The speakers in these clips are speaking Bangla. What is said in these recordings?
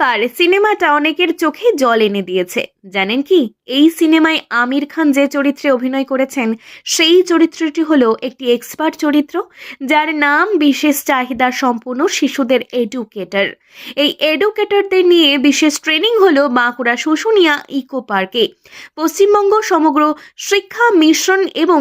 পার সিনেমাটা অনেকের চোখে জল এনে দিয়েছে। জানেন কি, এই সিনেমায় আমির খান যে চরিত্রে অভিনয় করেছেন সেই চরিত্রটি হলো একটি এক্সপার্ট চরিত্র, যার নাম বিশেষ চাহিদা সম্পন্ন শিশুদের এডুকেটর। এই এডুকেটরদের নিয়ে বিশেষ ট্রেনিং হলো বাঁকুড়া শুশুনিয়া ইকো পার্কে। পশ্চিমবঙ্গ সমগ্র শিক্ষা মিশন এবং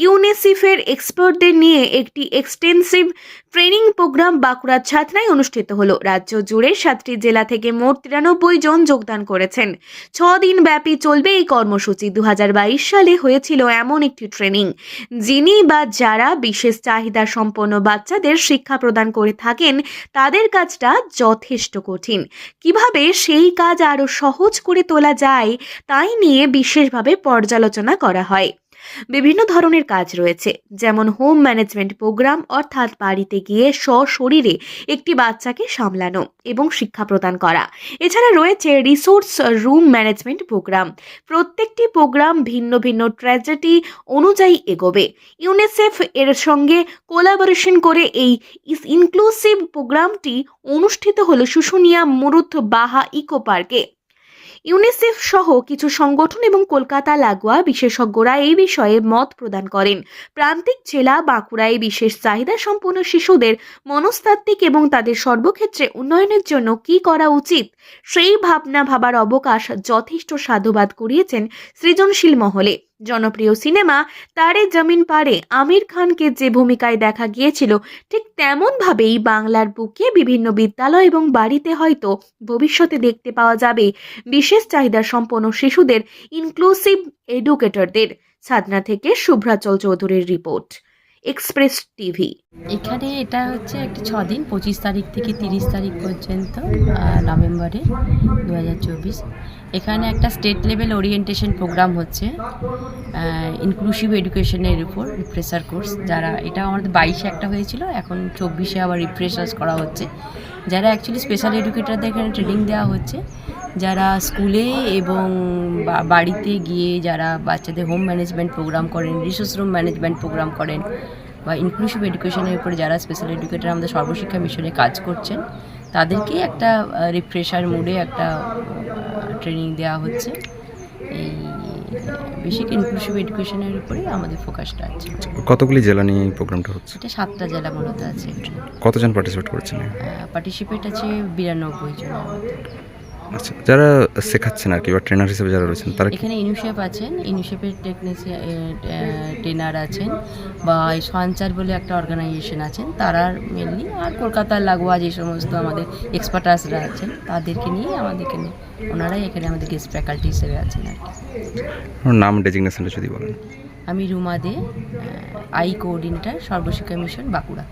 ইউনিসেফের এক্সপার্টদের নিয়ে একটি এক্সটেন্সিভ ট্রেনিং প্রোগ্রাম বাঁকুড়ার ছাতনায় অনুষ্ঠিত হলো। রাজ্য জুড়ে 7টি জেলা থেকে মোট 93 জন যোগদান করেছেন। 6 দিন ব্যাপী চলবে এই কর্মসূচি। 2022 সালে হয়েছিল এমন একটি ট্রেনিং, যিনি বা যারা বিশেষ চাহিদা সম্পন্ন বাচ্চাদের শিক্ষা প্রদান করে থাকেন তাদের কাজটা যথেষ্ট কঠিন। কিভাবে সেই কাজ আরো সহজ করে তোলা যায় তাই নিয়ে বিশেষভাবে পর্যালোচনা করা হয়। বিভিন্ন ধরনের কাজ রয়েছে, যেমন হোম ম্যানেজমেন্ট প্রোগ্রাম, অর্থাৎ বাড়িতে গিয়ে সশরীরে একটি বাচ্চাকে সামলানো এবং শিক্ষা প্রদান করা। এছাড়া রয়েছে রিসোর্স রুম ম্যানেজমেন্ট প্রোগ্রাম। প্রত্যেকটি প্রোগ্রাম ভিন্ন ভিন্ন ট্র্যাজেডি অনুযায়ী এগোবে। ইউনিসেফ এর সঙ্গে কোলাবোরেশন করে এই ইনক্লুসিভ প্রোগ্রামটি অনুষ্ঠিত হলো শুশুনিয়া মুরুথ বাহা ইকো পার্কে। ইউনিসেফ সহ কিছু সংগঠন এবং কলকাতা লাগোয়া বিশেষজ্ঞরা এই বিষয়ে মত প্রদান করেন। প্রান্তিক জেলা বাঁকুড়ায় বিশেষ চাহিদা সম্পন্ন শিশুদের মনস্তাত্ত্বিক এবং তাদের সর্বক্ষেত্রে উন্নয়নের জন্য কি করা উচিত সেই ভাবার অবকাশ যথেষ্ট সাধুবাদ করিয়েছেন সৃজনশীল মহলে। জনপ্রিয় সিনেমা তারে জমিন পারে আমির খানকে যে ভূমিকায় দেখা গিয়েছিল, ঠিক তেমন ভাবেই বাংলার বুকে বিভিন্ন বিদ্যালয় এবং বাড়িতে হয়তো ভবিষ্যতে দেখতে পাওয়া যাবে বিশেষ চাহিদা সম্পন্ন শিশুদের ইনক্লুসিভ এডুকেটরদের। সাধনা থেকে শুভ্রাচল চৌধুরীর রিপোর্ট, এক্সপ্রেস টিভি। এখানে এটা হচ্ছে একটা 6 দিন, 25 তারিখ থেকে 30 তারিখ পর্যন্ত নভেম্বরের 2024। এখানে একটা স্টেট লেভেল ওরিয়েন্টেশন প্রোগ্রাম হচ্ছে ইনক্লুসিভ এডুকেশনের উপর রিফ্রেশার কোর্স। যারা এটা আমাদের 22-এ একটা হয়েছিল, এখন 24-এ আবার রিফ্রেশার্স করা হচ্ছে। যারা অ্যাকচুয়ালি স্পেশাল এডুকেটরদের এখানে ট্রেনিং দেওয়া হচ্ছে, যারা স্কুলে এবং বাড়িতে গিয়ে যারা বাচ্চাদের হোম ম্যানেজমেন্ট প্রোগ্রাম করেন, রিসোর্স রুম ম্যানেজমেন্ট প্রোগ্রাম করেন, বা ইনক্লুসিভ এডুকেশনের উপরে যারা স্পেশাল এডুকেটর আমাদের সর্বশিক্ষা মিশনে কাজ করছেন, তাদেরকে একটা রিফ্রেশার মুডে একটা ট্রেনিং দেওয়া হচ্ছে। এই বেসিক ইনক্লুসিভ এডুকেশনের উপরেই আমাদের ফোকাসটা আছে। কতগুলি জেলা নিয়ে এই প্রোগ্রামটা হচ্ছে? এটা 7টা জেলা মূলত আছে। কতজন পার্টিসিপেট করছেন? পার্টিসিপেট আছে 92 জন। আচ্ছা, যারা শেখাচ্ছেন আর কি, বা ট্রেনার হিসেবে যারা রয়েছেন তারা এখানে ইউনিসেফ আছেন, ইউনিসেফের ট্রেনার আছেন, বা সঞ্চার বলে একটা অর্গানাইজেশন আছেন, তারা মেনলি, আর কলকাতার লাগোয়া যে সমস্ত আমাদের এক্সপার্টাসরা আছেন তাদেরকে নিয়ে আমাদেরকে নিয়ে ওনারাই এখানে আমাদের গেস্ট ফ্যাকাল্টি হিসেবে আছেন আর কি। নাম ডেজিগনেশনটা যদি বলেন। আমি রুমা দে, I coordinator, Sarva Shiksha mission Bankura.